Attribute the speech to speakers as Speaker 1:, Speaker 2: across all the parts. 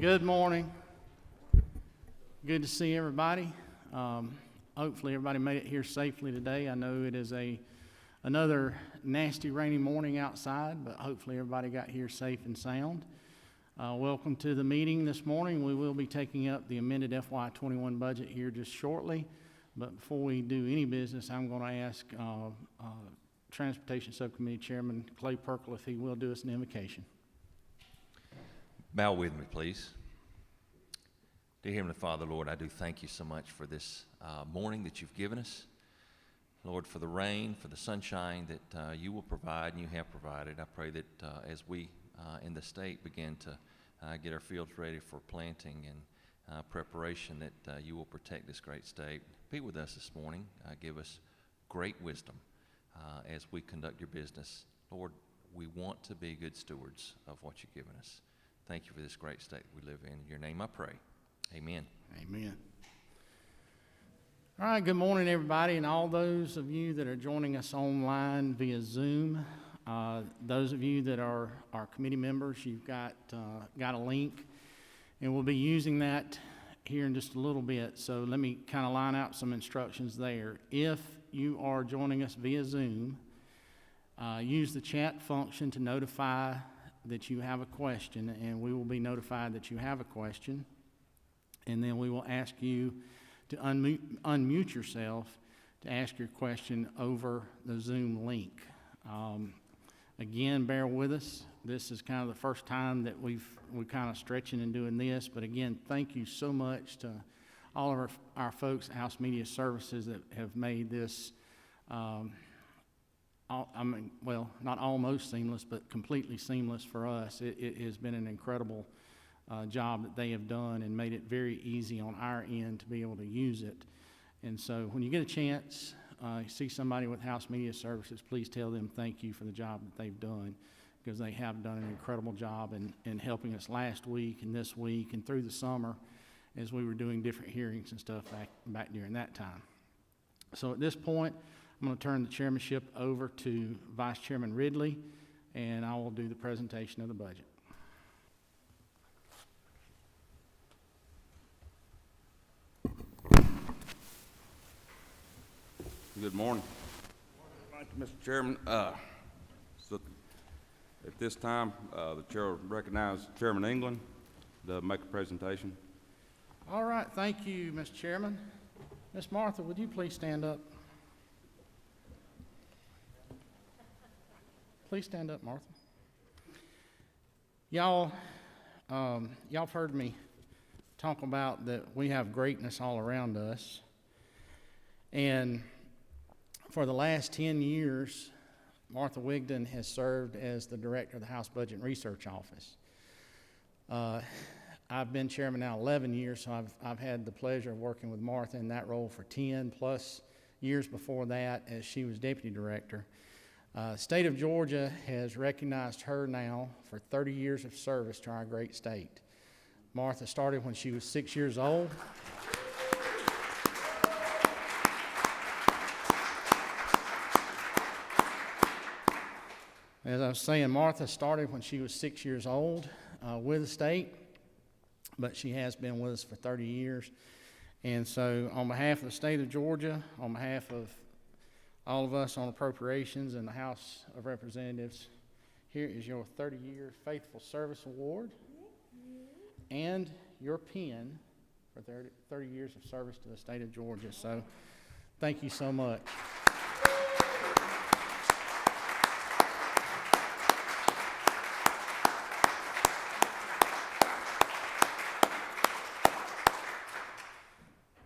Speaker 1: Good morning. Good to see everybody. Hopefully everybody made it here safely today. I know it is another nasty rainy morning outside, but hopefully everybody got here safe and sound. Welcome to the meeting this morning. We will be taking up the amended FY21 budget here just shortly, but before we do any business, I'm going to ask Transportation Subcommittee Chairman Clay Perkle if he will do us an invocation.
Speaker 2: Bow with me, please. Dear Heavenly Father, Lord, I do thank you so much for this morning that you've given us. Lord, for the rain, for the sunshine that you will provide and you have provided. I pray that as we in the state begin to get our fields ready for planting and preparation, that you will protect this great state. Be with us this morning. Give us great wisdom as we conduct your business. Lord, we want to be good stewards of what you've given us. Thank you for this great state we live in. In your name I pray. Amen.
Speaker 1: Amen. All right, good morning, everybody, and all those of you that are joining us online via Zoom. Those of you that are our committee members, you've got a link, and we'll be using that here in just a little bit. So let me kind of line out some instructions there. If you are joining us via Zoom, use the chat function to notify that you have a question, and we will be notified that you have a question, and then we will ask you to unmute yourself to ask your question over the Zoom link. Again, bear with us. This is kind of the first time that we're kind of stretching and doing this, but again, thank you so much to all of our folks at House Media Services that have made this not almost seamless, but completely seamless for us. It has been an incredible job that they have done and made it very easy on our end to be able to use it. And so when you get a chance, see somebody with House Media Services, please tell them thank you for the job that they've done, because they have done an incredible job in helping us last week and this week and through the summer as we were doing different hearings and stuff back during that time. So at this point, I'm going to turn the chairmanship over to Vice Chairman Ridley, and I will do the presentation of the budget.
Speaker 3: Good morning. Thank you, Mr. Chairman. So at this time, the chair will recognize Chairman England to make a presentation.
Speaker 1: All right, thank you, Mr. Chairman. Miss Martha, would you please stand up? Please stand up, Martha. Y'all have heard me talk about that we have greatness all around us. And for the last 10 years, Martha Wigdon has served as the director of the House Budget and Research Office. I've been chairman now 11 years, so I've had the pleasure of working with Martha in that role for 10 plus years before that as she was deputy director. State of Georgia has recognized her now for 30 years of service to our great state. Martha started when she was 6 years old. As I was saying, Martha started when she was 6 years old with the state, but she has been with us for 30 years. And so on behalf of the state of Georgia, on behalf of all of us on Appropriations and the House of Representatives, here is your 30-year Faithful Service Award and your pin for 30 years of service to the state of Georgia. So thank you so much.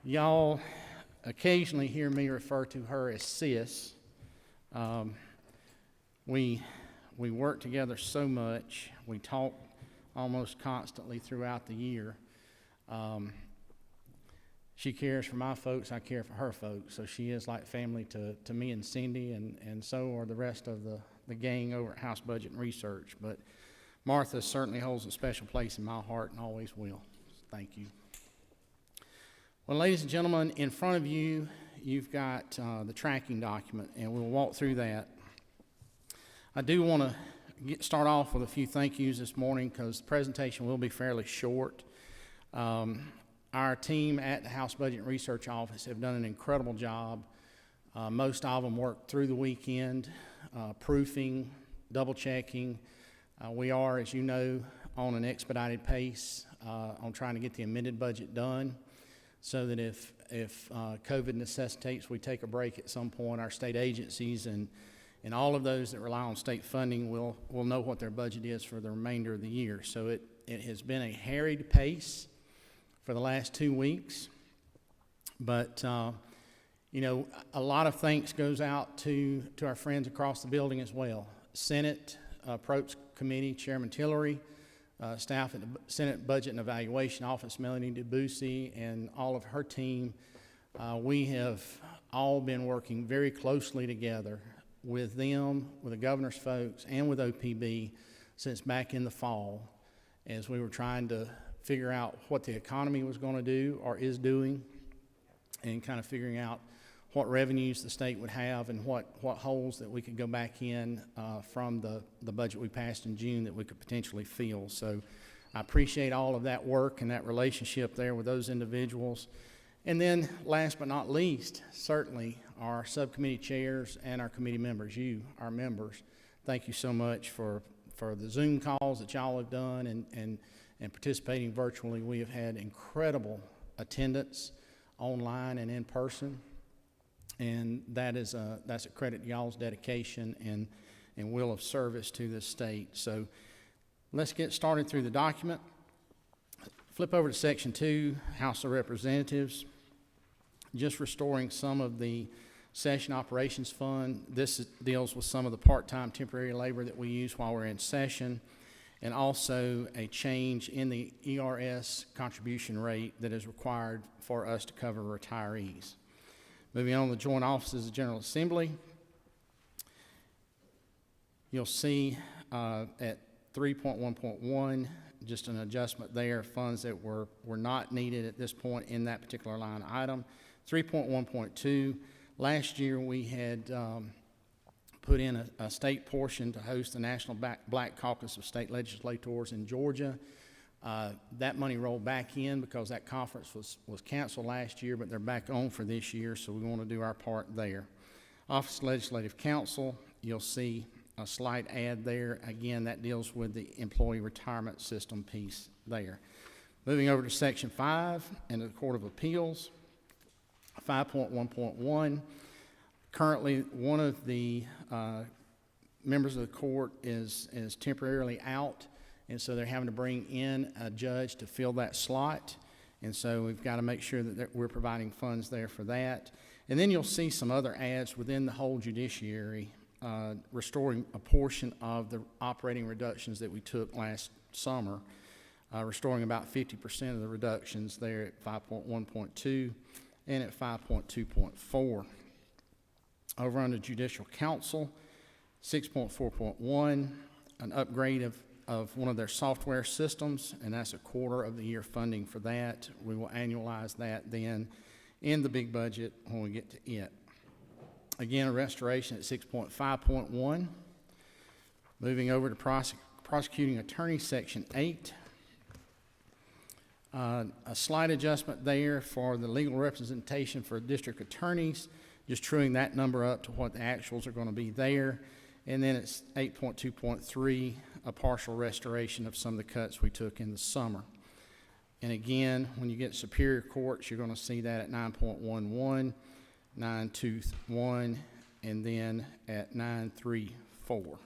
Speaker 1: Y'all occasionally hear me refer to her as Sis. We work together so much. We talk almost constantly throughout the year. She cares for my folks, I care for her folks. So she is like family to me and Cindy, and so are the rest of the gang over at House Budget and Research. But Martha certainly holds a special place in my heart and always will. Thank you. Well, ladies and gentlemen, in front of you, you've got the tracking document, and we'll walk through that. I do want to start off with a few thank yous this morning because the presentation will be fairly short. Our team at the House Budget and Research Office have done an incredible job. Most of them worked through the weekend, proofing, double checking. We are, as you know, on an expedited pace on trying to get the amended budget done so that if COVID necessitates we take a break at some point, our state agencies and all of those that rely on state funding will know what their budget is for the remainder of the year. So it has been a harried pace for the last 2 weeks, but you know, a lot of thanks goes out to our friends across the building as well. Senate Approach Committee Chairman Tillery, staff at the Senate Budget and Evaluation Office, Melanie DeBussy, and all of her team. We have all been working very closely together with them, with the governor's folks, and with OPB since back in the fall as we were trying to figure out what the economy was going to do or is doing and kind of figuring out what revenues the state would have and what holes that we could go back in from the budget we passed in June that we could potentially fill. So I appreciate all of that work and that relationship there with those individuals. And then last but not least, certainly our subcommittee chairs and our committee members, you, our members. Thank you so much for the Zoom calls that y'all have done and participating virtually. We have had incredible attendance online and in person. And that's a credit to y'all's dedication and will of service to this state. So let's get started through the document. Flip over to Section 2, House of Representatives. Just restoring some of the session operations fund. This deals with some of the part-time temporary labor that we use while we're in session, and also a change in the ERS contribution rate that is required for us to cover retirees. Moving on to the Joint Offices of General Assembly, you'll see at 3.1.1, just an adjustment there, funds that were not needed at this point in that particular line item. 3.1.2, last year we had put in a state portion to host the National Black Caucus of State Legislators in Georgia. That money rolled back in because that conference was canceled last year, but they're back on for this year, so we want to do our part there. Office of Legislative Counsel, you'll see a slight add there. Again, that deals with the employee retirement system piece there. Moving over to Section 5 and the Court of Appeals, 5.1.1. Currently, one of the members of the court is temporarily out, and so they're having to bring in a judge to fill that slot. And so we've got to make sure that we're providing funds there for that. And then you'll see some other adds within the whole judiciary, restoring a portion of the operating reductions that we took last summer, restoring about 50% of the reductions there at 5.1.2 and at 5.2.4. Over under Judicial Council, 6.4.1, an upgrade of one of their software systems, and that's a quarter of the year funding for that. We will annualize that then in the big budget when we get to it. Again, a restoration at 6.5.1. Moving over to Prosecuting Attorney, Section 8. A slight adjustment there for the legal representation for district attorneys, just truing that number up to what the actuals are going to be there. And then it's 8.2.3, a partial restoration of some of the cuts we took in the summer. And again, when you get Superior Courts, you're going to see that at 9.11, 9.21, and then at 9.34.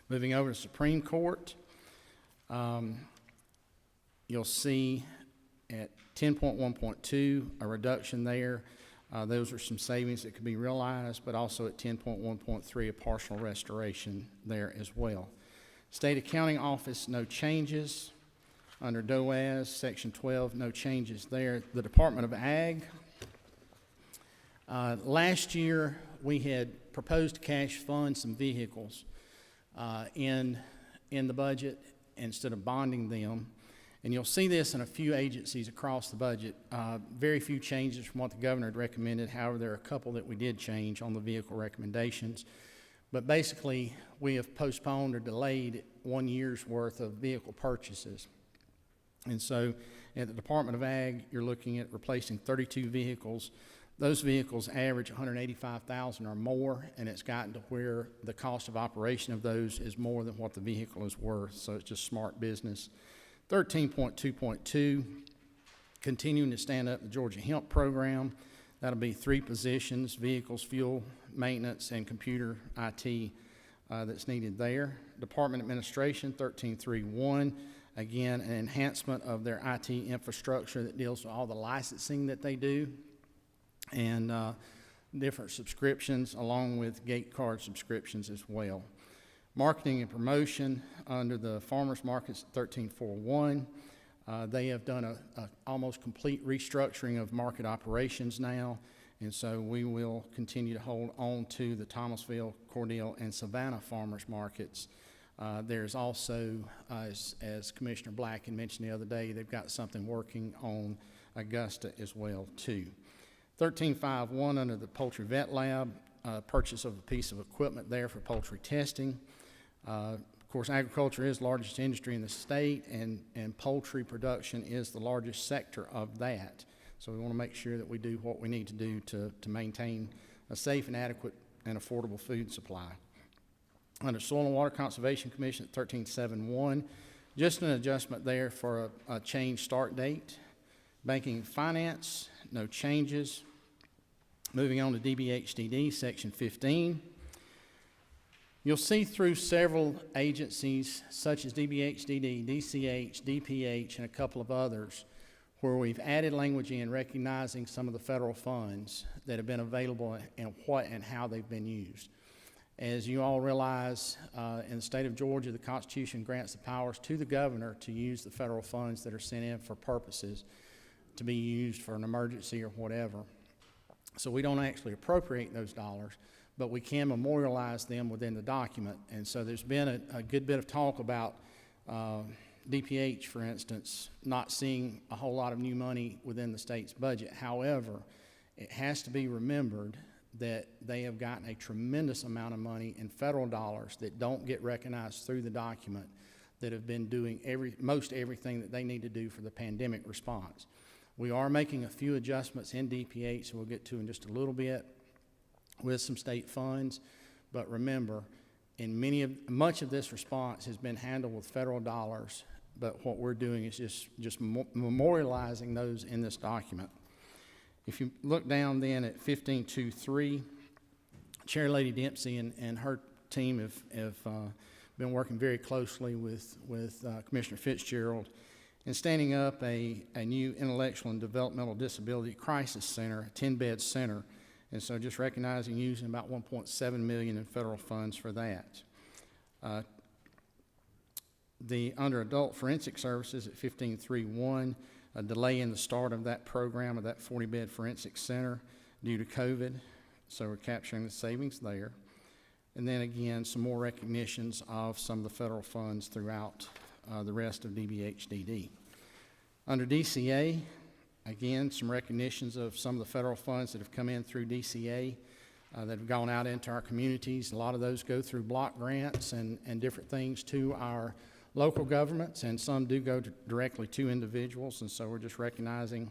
Speaker 1: Moving over to Supreme Court, you'll see at 10.1.2 a reduction there. Those are some savings that could be realized, but also at 10.1.3 a partial restoration there as well. State Accounting Office, no changes. Under DOAS, Section 12, no changes there. The Department of Ag, last year we had proposed to cash fund some vehicles in the budget instead of bonding them. And you'll see this in a few agencies across the budget. Very few changes from what the governor had recommended. However, there are a couple that we did change on the vehicle recommendations. But basically, we have postponed or delayed 1 year's worth of vehicle purchases. And so at the Department of Ag, you're looking at replacing 32 vehicles. Those vehicles average $185,000 or more, and it's gotten to where the cost of operation of those is more than what the vehicle is worth, so it's just smart business. 13.2.2, continuing to stand up the Georgia Hemp Program. That'll be 3 positions: vehicles, fuel, maintenance, and computer IT that's needed there. Department Administration, 13.3.1, again, an enhancement of their IT infrastructure that deals with all the licensing that they do, and different subscriptions along with gate card subscriptions as well. Marketing and promotion under the farmers markets, 13.4.1. They have done a almost complete restructuring of market operations now, and so we will continue to hold on to the Thomasville, Cordele, and Savannah farmers markets. There's also, as Commissioner Black had mentioned the other day, they've got something working on Augusta as well too. 13.5.1 under the Poultry Vet Lab, purchase of a piece of equipment there for poultry testing. Of course, agriculture is the largest industry in the state, and poultry production is the largest sector of that. So we want to make sure that we do what we need to do to maintain a safe and adequate and affordable food supply. Under Soil and Water Conservation Commission at 13.7.1, just an adjustment there for a change start date. Banking and Finance, no changes. Moving on to DBHDD, Section 15. You'll see through several agencies such as DBHDD, DCH, DPH, and a couple of others where we've added language in recognizing some of the federal funds that have been available and what and how they've been used. As you all realize, in the state of Georgia, the Constitution grants the powers to the governor to use the federal funds that are sent in for purposes to be used for an emergency or whatever. So we don't actually appropriate those dollars, but we can memorialize them within the document. And so there's been a good bit of talk about DPH, for instance, not seeing a whole lot of new money within the state's budget. However, it has to be remembered that they have gotten a tremendous amount of money in federal dollars that don't get recognized through the document, that have been doing most everything that they need to do for the pandemic response. We are making a few adjustments in DPH, so we'll get to in just a little bit, with some state funds. But remember, much of this response has been handled with federal dollars, but what we're doing is just memorializing those in this document. If you look down then at 15.2.3, Chair Lady Dempsey and her team have been working very closely with Commissioner Fitzgerald in standing up a new intellectual and developmental disability crisis center, a 10-bed center. And so just recognizing using about $1.7 million in federal funds for that. Under adult forensic services at 15.3.1, a delay in the start of that program, of that 40-bed forensic center due to COVID. So we're capturing the savings there. And then again, some more recognitions of some of the federal funds throughout the rest of DBHDD. Under DCA, again, some recognitions of some of the federal funds that have come in through DCA that have gone out into our communities. A lot of those go through block grants and different things to our local governments, and some do go directly to individuals, and so we're just recognizing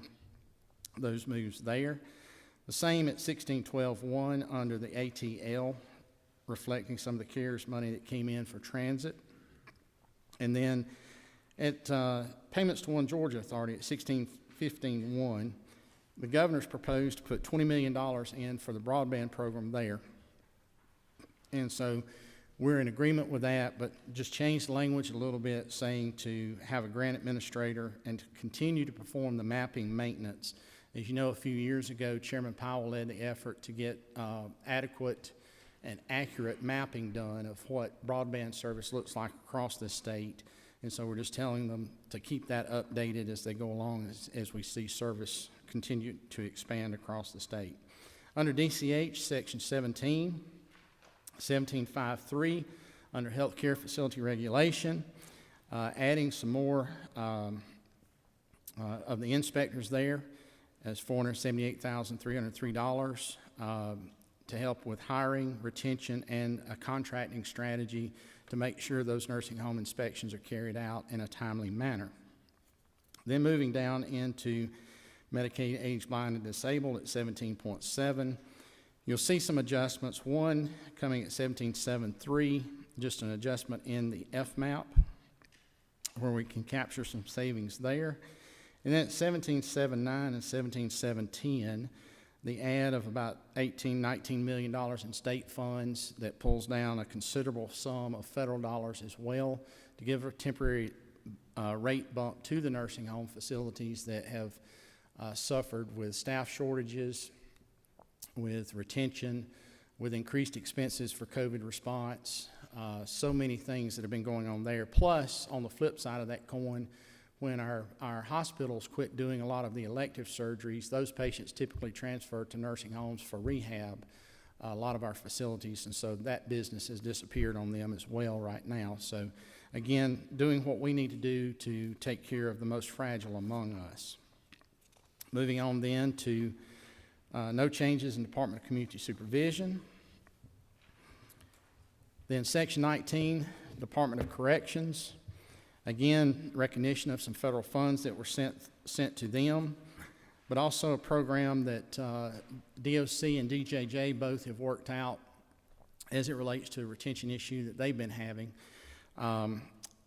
Speaker 1: those moves there. The same at 16.12.1 under the ATL, reflecting some of the CARES money that came in for transit. And then at Payments to One Georgia Authority at 16.15.1, the governor's proposed to put $20 million in for the broadband program there. And so we're in agreement with that, but just change the language a little bit, saying to have a grant administrator and to continue to perform the mapping maintenance. As you know, a few years ago, Chairman Powell led the effort to get adequate and accurate mapping done of what broadband service looks like across the state. And so we're just telling them to keep that updated as they go along, as we see service continue to expand across the state. Under DCH, Section 17, 17.5.3, under Healthcare Facility Regulation, adding some more of the inspectors there as $478,303 to to help with hiring, retention, and a contracting strategy to make sure those nursing home inspections are carried out in a timely manner. Then moving down into Medicaid age blind and disabled at 17.7, you'll see some adjustments. One coming at 17.73, just an adjustment in the FMAP where we can capture some savings there. And then at 17.79 and 17.710, the add of about $19 million in state funds that pulls down a considerable sum of federal dollars as well to give a temporary rate bump to the nursing home facilities that have suffered with staff shortages, with retention, with increased expenses for COVID response, so many things that have been going on there. Plus, on the flip side of that coin, when our hospitals quit doing a lot of the elective surgeries, those patients typically transfer to nursing homes for rehab, a lot of our facilities, and so that business has disappeared on them as well right now. So again, doing what we need to do to take care of the most fragile among us. Moving on then to no changes in Department of Community Supervision. Then Section 19, Department of Corrections. Again, recognition of some federal funds that were sent to them, but also a program that DOC and DJJ both have worked out as it relates to a retention issue that they've been having.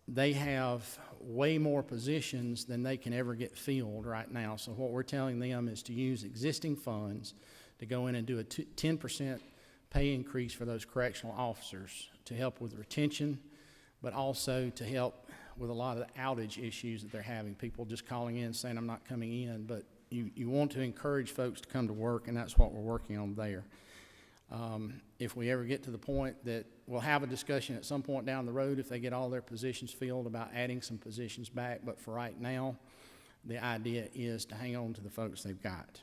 Speaker 1: They have way more positions than they can ever get filled right now. So what we're telling them is to use existing funds to go in and do a 10% pay increase for those correctional officers to help with retention, but also to help with a lot of the outage issues that they're having. People just calling in saying, I'm not coming in, but you want to encourage folks to come to work, and that's what we're working on there. If we ever get to the point that we'll have a discussion at some point down the road if they get all their positions filled about adding some positions back, but for right now, the idea is to hang on to the folks they've got.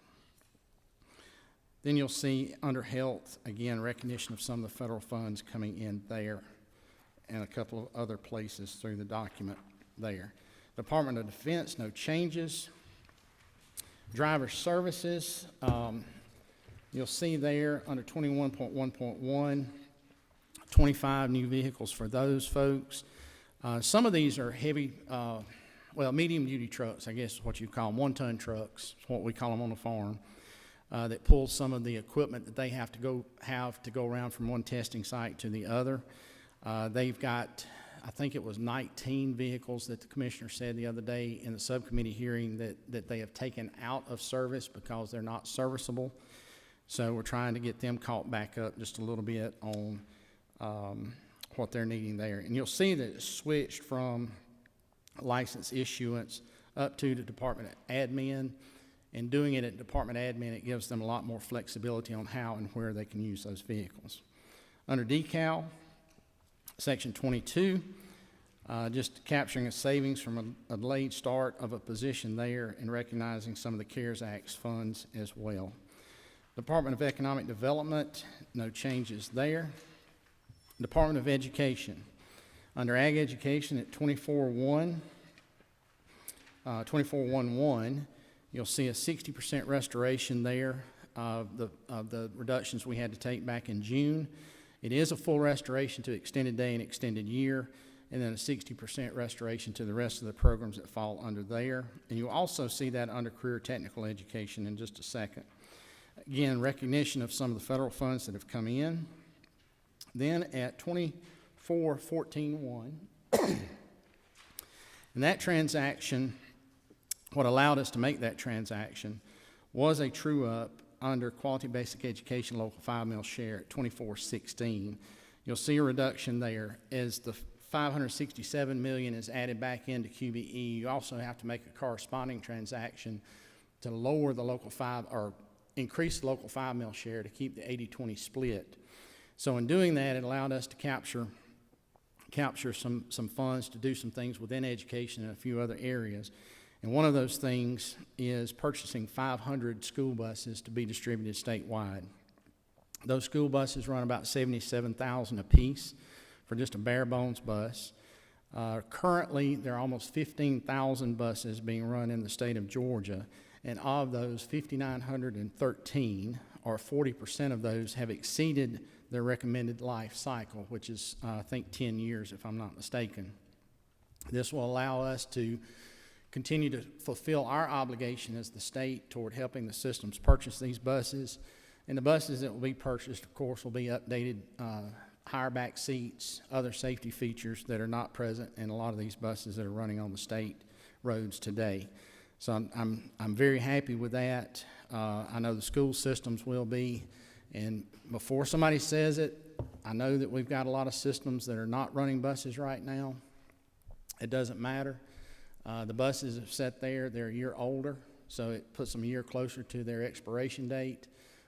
Speaker 1: Then you'll see under health, again, recognition of some of the federal funds coming in there and a couple of other places through the document there. Department of Defense, no changes. Driver services, you'll see there under 21.1.1, 25 new vehicles for those folks. Some of these are heavy, medium-duty trucks, I guess is what you call them, one-ton trucks, is what we call them on the farm, that pull some of the equipment that they have to go around from one testing site to the other. They've got, I think it was 19 vehicles that the commissioner said the other day in the subcommittee hearing that they have taken out of service because they're not serviceable. So we're trying to get them caught back up just a little bit on what they're needing there. And you'll see that it's switched from license issuance up to the Department of Admin. And doing it at Department Admin, it gives them a lot more flexibility on how and where they can use those vehicles. Under decal, Section 22, just capturing a savings from a delayed start of a position there and recognizing some of the CARES Act funds as well. Department of Economic Development, no changes there. Department of Education, under Ag Education at 24.11, you'll see a 60% restoration there of the reductions we had to take back in June. It is a full restoration to extended day and extended year, and then a 60% restoration to the rest of the programs that fall under there. And you'll also see that under career technical education in just a second. Again, recognition of some of the federal funds that have come in. Then at 24.14.1, and that transaction, what allowed us to make that transaction was a true-up under Quality Basic Education Local 5 mil share at 24.16. You'll see a reduction there. As the $567 million is added back into QBE, you also have to make a corresponding transaction to lower the local 5 or increase the local 5 mil share to keep the 80-20 split. So in doing that, it allowed us to capture some funds to do some things within education and a few other areas. And one of those things is purchasing 500 school buses to be distributed statewide. Those school buses run about $77,000 a piece for just a bare bones bus. Currently, there are almost 15,000 buses being run in the state of Georgia, and of those, 5,913 or 40% of those have exceeded their recommended life cycle, which is, I think, 10 years, if I'm not mistaken. This will allow us to continue to fulfill our obligation as the state toward helping the systems purchase these buses. And the buses that will be purchased, of course, will be updated, higher back seats, other safety features that are not present in a lot of these buses that are running on the state roads today. So I'm very happy with that. I know the school systems will be. And before somebody says it, I know that we've got a lot of systems that are not running buses right now. It doesn't matter. The buses have sat there, they're a year older, so it puts them a year closer to their expiration date.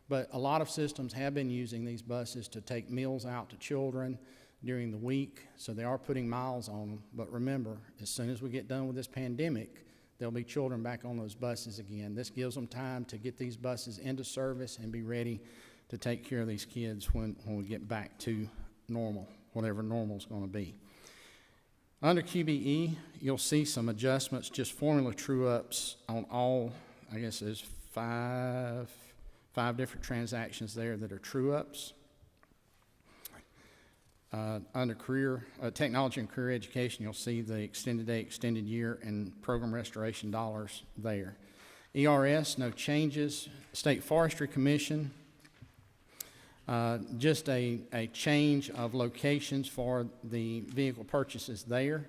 Speaker 1: But a lot of systems have been using these buses to take meals out to children during the week, so they are putting miles on them. But remember, as soon as we get done with this pandemic, there'll be children back on those buses again. This gives them time to get these buses into service and be ready to take care of these kids when we get back to normal, whatever normal is going to be. Under QBE, you'll see some adjustments, just formula true-ups on all, I guess there's five different transactions there that are true-ups. Under technology and career education, you'll see the extended day, extended year, and program restoration dollars there. ERS, no changes. State Forestry Commission, just a change of locations for the vehicle purchases there,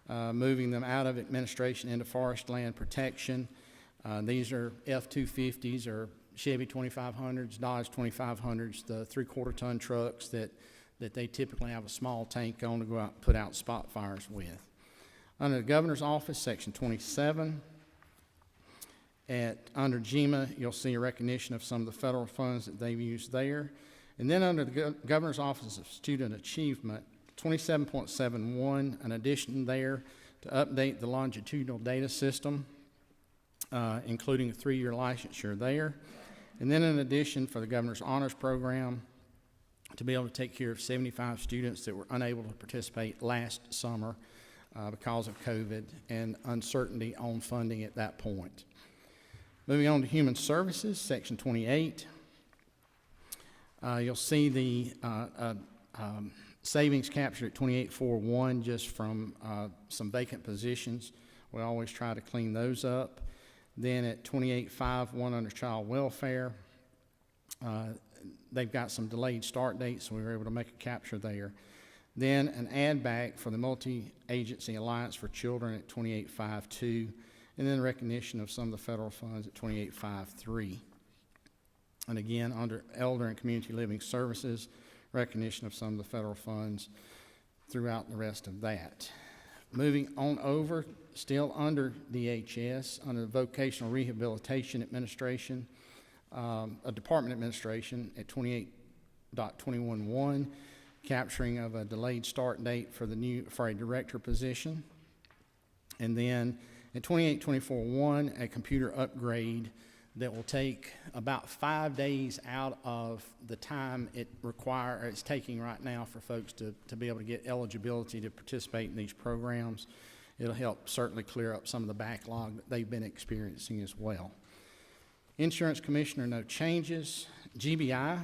Speaker 1: moving them out of administration into forest land protection. These are F-250s or Chevy 2500s, Dodge 2500s, the 3/4 ton trucks that they typically have a small tank on to go out and put out spot fires with. Under the Governor's Office, Section 27, under GEMA, you'll see a recognition of some of the federal funds that they've used there. And then under the Governor's Office of Student Achievement, 27.71, an addition there to update the longitudinal data system, including a 3-year licensure there. And then in addition, for the Governor's Honors Program, to be able to take care of 75 students that were unable to participate last summer because of COVID and uncertainty on funding at that point. Moving on to Human Services, Section 28. You'll see the savings captured at 28.41 just from some vacant positions. We always try to clean those up. Then at 28.51 under child welfare, they've got some delayed start dates, so we were able to make a capture there. Then an add back for the Multi-Agency Alliance for Children at 28.52, and then recognition of some of the federal funds at 28.53. And again, under Elder and Community Living Services, recognition of some of the federal funds throughout the rest of that. Moving on over, still under DHS, under the Vocational Rehabilitation Administration, a Department Administration at 28.211, capturing of a delayed start date for a director position. And then at 28.24.1, a computer upgrade that will take about 5 days out of the time it's taking right now for folks to be able to get eligibility to participate in these programs. It'll help certainly clear up some of the backlog that they've been experiencing as well. Insurance Commissioner, no changes. GBI,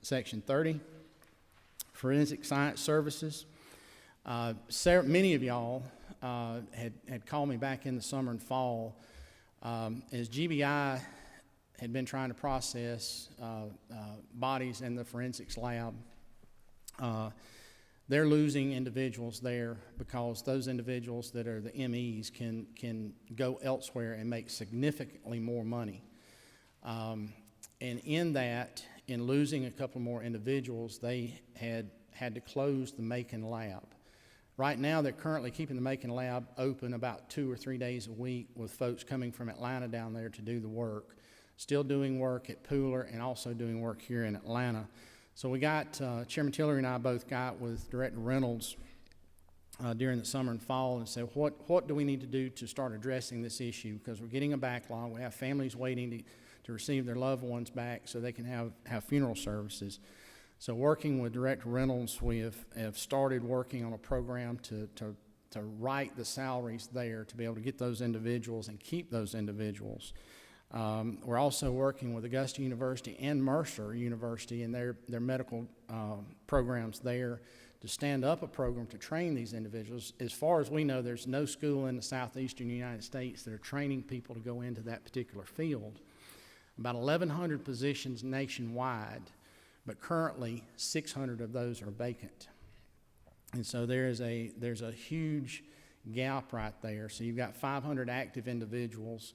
Speaker 1: Section 30, Forensic Science Services. Many of y'all had called me back in the summer and fall as GBI had been trying to process bodies in the forensics lab. They're losing individuals there because those individuals that are the MEs can go elsewhere and make significantly more money. And in losing a couple more individuals, they had to close the Macon lab. Right now, they're currently keeping the Macon lab open about 2 or 3 days a week with folks coming from Atlanta down there to do the work. Still doing work at Pooler and also doing work here in Atlanta. So we got, Chairman Tillery and I both got with Director Reynolds during the summer and fall and said, what do we need to do to start addressing this issue? Because we're getting a backlog. We have families waiting to receive their loved ones back so they can have funeral services. So working with Director Reynolds, we have started working on a program to write the salaries there to be able to get those individuals and keep those individuals. We're also working with Augusta University and Mercer University and their medical programs there to stand up a program to train these individuals. As far as we know, there's no school in the southeastern United States that are training people to go into that particular field. About 1,100 positions nationwide, but currently 600 of those are vacant. And so there's a huge gap right there. So you've got 500 active individuals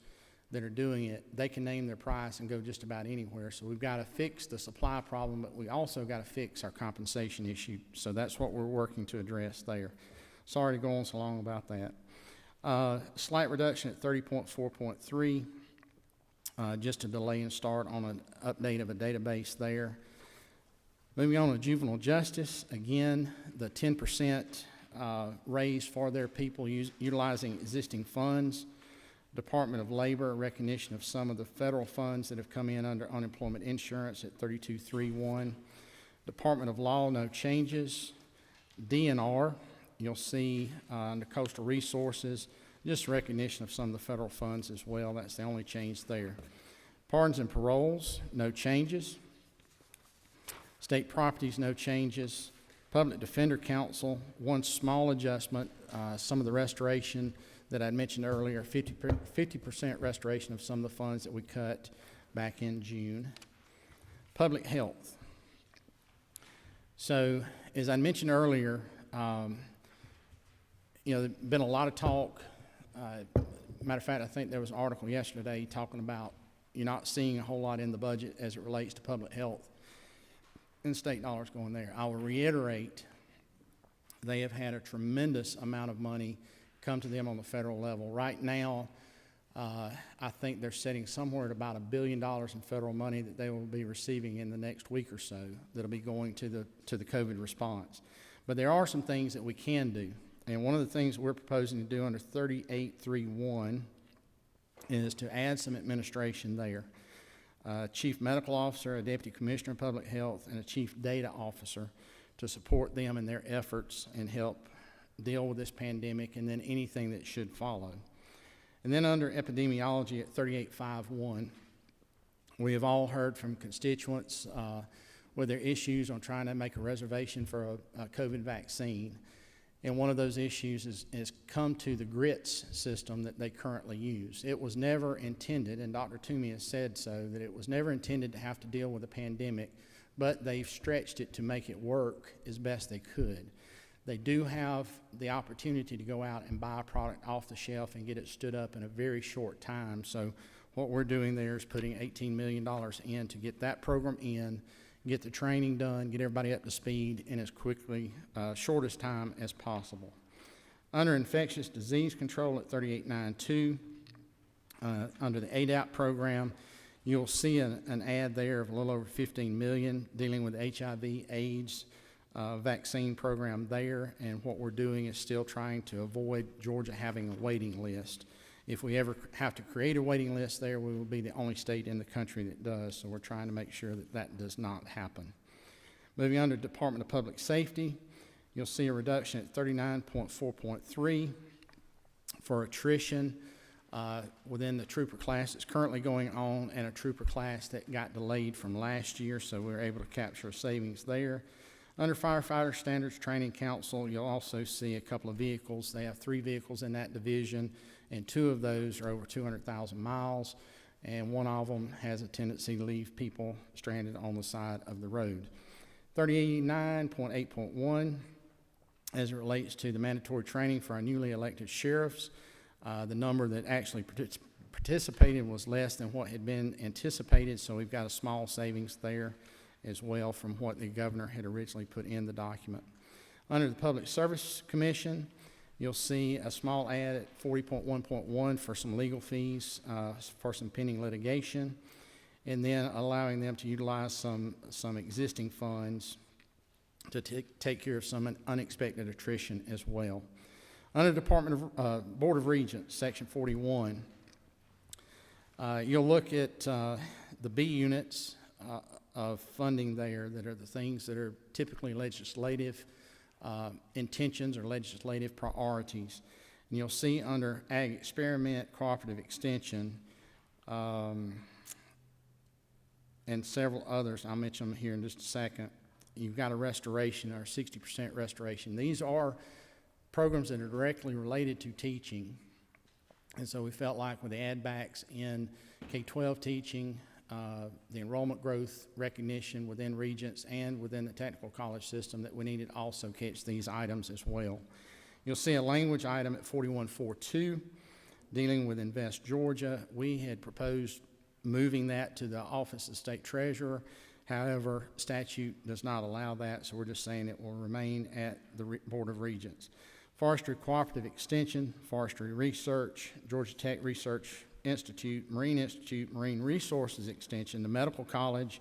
Speaker 1: that are doing it. They can name their price and go just about anywhere. So we've got to fix the supply problem, but we also got to fix our compensation issue. So that's what we're working to address there. Sorry to go on so long about that. Slight reduction at 30.4.3, just a delay in start on an update of a database there. Moving on to juvenile justice, again, the 10% raise for their people utilizing existing funds. Department of Labor, recognition of some of the federal funds that have come in under unemployment insurance at 32.31. Department of Law, no changes. DNR, you'll see under coastal resources, just recognition of some of the federal funds as well. That's the only change there. Pardons and paroles, no changes. State properties, no changes. Public Defender Council, one small adjustment, some of the restoration that I mentioned earlier, 50% restoration of some of the funds that we cut back in June. Public health. So, as I mentioned earlier, there's been a lot of talk. Matter of fact, I think there was an article yesterday talking about you're not seeing a whole lot in the budget as it relates to public health and state dollars going there. I will reiterate, they have had a tremendous amount of money come to them on the federal level. Right now, I think they're setting somewhere at about $1 billion in federal money that they will be receiving in the next week or so that'll be going to the COVID response. But there are some things that we can do. And one of the things we're proposing to do under 38.3.1 is to add some administration there. Chief Medical Officer, a Deputy Commissioner of Public Health, and a Chief Data Officer to support them in their efforts and help deal with this pandemic and then anything that should follow. And then under epidemiology at 38.5.1, we have all heard from constituents with their issues on trying to make a reservation for a COVID vaccine. And one of those issues is come to the GRITS system that they currently use. It was never intended, and Dr. Toomey has said so, that it was never intended to have to deal with a pandemic, but they've stretched it to make it work as best they could. They do have the opportunity to go out and buy a product off the shelf and get it stood up in a very short time. So what we're doing there is putting $18 million in to get that program in, get the training done, get everybody up to speed in as quickly, shortest time as possible. Under infectious disease control at 38.9.2, under the ADAP program, you'll see an ad there of a little over $15 million dealing with HIV/AIDS vaccine program there, and what we're doing is still trying to avoid Georgia having a waiting list. If we ever have to create a waiting list there, we will be the only state in the country that does, so we're trying to make sure that that does not happen. Moving on to Department of Public Safety, you'll see a reduction at 39.4.3 for attrition within the trooper class that's currently going on and a trooper class that got delayed from last year, so we're able to capture savings there. Under Firefighter Standards Training Council, you'll also see a couple of vehicles. They have 3 vehicles in that division, and 2 of those are over 200,000 miles, and one of them has a tendency to leave people stranded on the side of the road. 3089.8.1, as it relates to the mandatory training for our newly elected sheriffs, the number that actually participated was less than what had been anticipated, so we've got a small savings there as well from what the governor had originally put in the document. Under the Public Service Commission, you'll see a small ad at 40.1.1 for some legal fees for some pending litigation, and then allowing them to utilize some existing funds to take care of some unexpected attrition as well. Under the Department of Board of Regents, Section 41, you'll look at the B units of funding there that are the things that are typically legislative intentions or legislative priorities. And you'll see under Ag Experiment, Cooperative Extension, and several others. I'll mention them here in just a second. You've got a restoration, or 60% restoration. These are programs that are directly related to teaching. And so we felt like with the add backs in K-12 teaching, the enrollment growth recognition within Regents and within the technical college system, that we needed to also catch these items as well. You'll see a language item at 4142 dealing with Invest Georgia. We had proposed moving that to the Office of State Treasurer. However, statute does not allow that, so we're just saying it will remain at the Board of Regents. Forestry Cooperative Extension, Forestry Research, Georgia Tech Research Institute, Marine Resources Extension, the Medical College,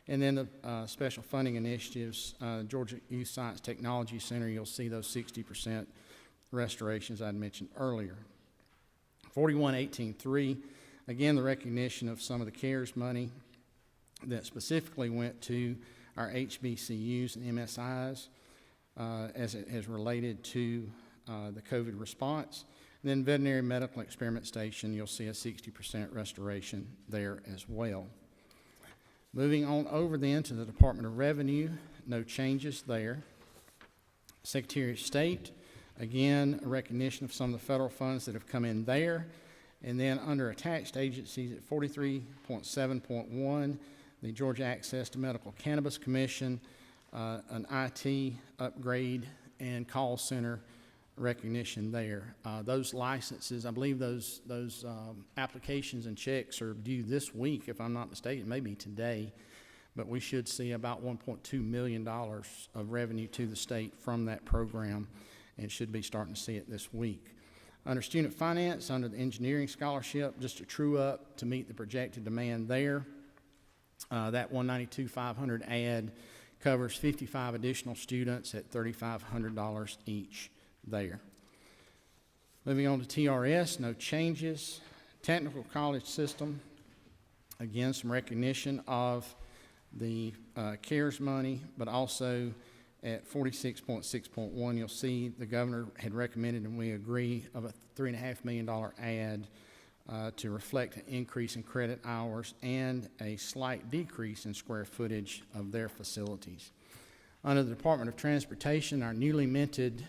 Speaker 1: and then the special funding initiatives, Georgia Youth Science Technology Center. You'll see those 60% restorations I'd mentioned earlier. 4118.3, again, the recognition of some of the CARES money that specifically went to our HBCUs and MSIs as it has related to the COVID response. And then Veterinary Medical Experiment Station, you'll see a 60% restoration there as well. Moving on over then to the Department of Revenue, no changes there. Secretary of State, again, a recognition of some of the federal funds that have come in there. And then under attached agencies at 43.7.1, the Georgia Access to Medical Cannabis Commission, an IT upgrade and call center recognition there. Those licenses, I believe those applications and checks are due this week, if I'm not mistaken, maybe today, but we should see about $1.2 million of revenue to the state from that program, and should be starting to see it this week. Under student finance, under the engineering scholarship, just a true up to meet the projected demand there. That 192,500 add covers 55 additional students at $3,500 each there. Moving on to TRS, no changes. Technical college system, again, some recognition of the CARES money, but also at 46.6.1, you'll see the governor had recommended, and we agree, of a $3.5 million add to reflect an increase in credit hours and a slight decrease in square footage of their facilities. Under the Department of Transportation, our newly minted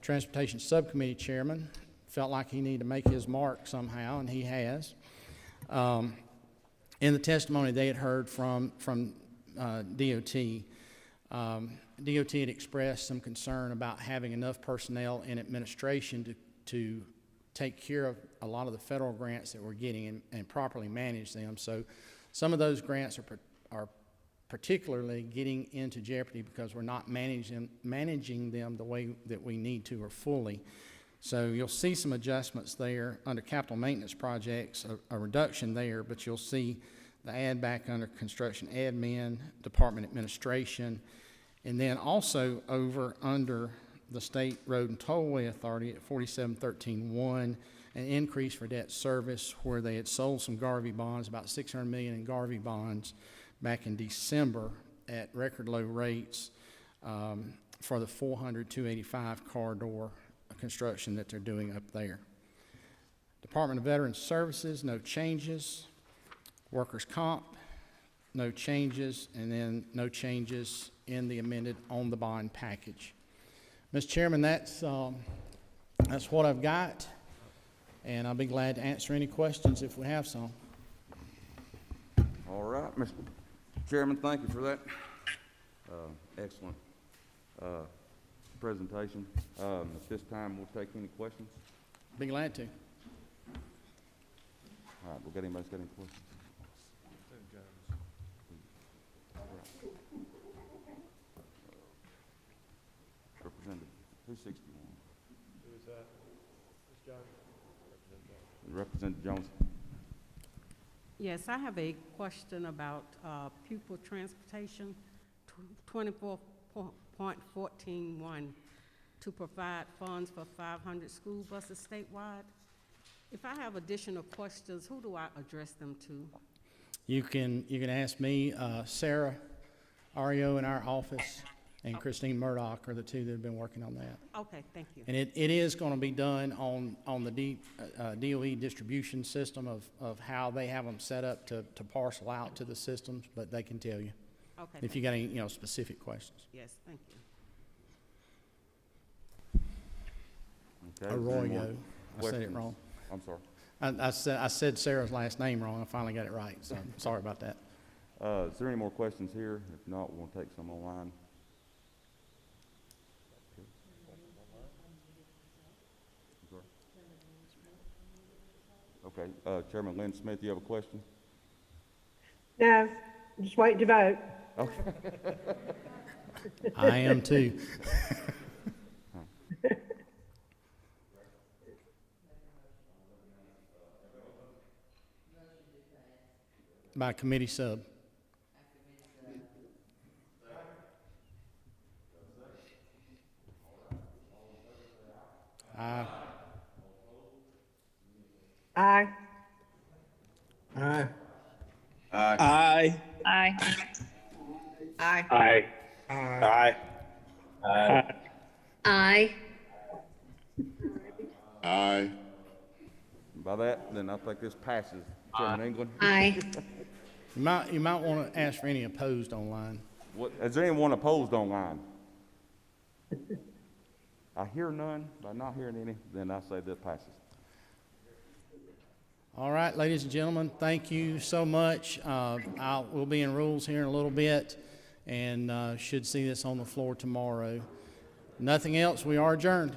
Speaker 1: Transportation Subcommittee Chairman felt like he needed to make his mark somehow, and he has. In the testimony they had heard from DOT, DOT had expressed some concern about having enough personnel in administration to take care of a lot of the federal grants that we're getting and properly manage them. So some of those grants are particularly getting into jeopardy because we're not managing them the way that we need to, or fully. So you'll see some adjustments there under capital maintenance projects, a reduction there, but you'll see the add back under construction admin, department administration, and then also over under the State Road and Tollway Authority at 4713.1, an increase for debt service where they had sold some Garvey bonds, about $600 million in Garvey bonds back in December at record low rates for the 400-285 corridor construction that they're doing up there. Department of Veterans Services, no changes. Workers' Comp, no changes, and then no changes in the amended on the bond package. Mr. Chairman, that's what I've got, and I'll be glad to answer any questions if we have some.
Speaker 3: All right, Mr. Chairman, thank you for that excellent presentation. At this time, we'll take any questions.
Speaker 1: Be glad to.
Speaker 3: All right, anybody's got any questions? Representative 261.
Speaker 4: Who is that? Ms. Jones?
Speaker 3: Representative Jones.
Speaker 5: Yes, I have a question about pupil transportation, 24.14.1, to provide funds for 500 school buses statewide. If I have additional questions, who do I address them to?
Speaker 1: You can ask me, Sarah Ario in our office, and Christine Murdoch are the two that have been working on that.
Speaker 5: Okay, thank you.
Speaker 1: And it is going to be done on the DOE distribution system of how they have them set up to parcel out to the systems, but they can tell you
Speaker 5: Okay,
Speaker 1: if you got any, specific questions.
Speaker 5: yes, thank you.
Speaker 3: Okay, is there any
Speaker 1: Arroyo.
Speaker 3: more
Speaker 1: I said it
Speaker 3: questions?
Speaker 1: wrong.
Speaker 3: I'm sorry.
Speaker 1: I said Sarah's last name wrong. I finally got it right, so I'm sorry about that.
Speaker 3: Is there any more questions here? If not, we'll take some online. Okay, Chairman Lynn Smith, you have a question?
Speaker 6: No, just waiting to vote.
Speaker 1: I am too. By committee sub. Aye.
Speaker 6: Aye.
Speaker 7: Aye.
Speaker 8: Aye.
Speaker 9: Aye.
Speaker 6: Aye.
Speaker 8: Aye. Aye.
Speaker 9: Aye.
Speaker 7: Aye.
Speaker 3: By that, then I think this passes. Chairman England?
Speaker 9: Aye.
Speaker 1: You might want to ask for any opposed online.
Speaker 3: What, is there anyone opposed online? I hear none. By not hearing any, then I say that passes.
Speaker 1: All right, ladies and gentlemen, thank you so much. We'll be in rules here in a little bit and should see this on the floor tomorrow. Nothing else, we are adjourned.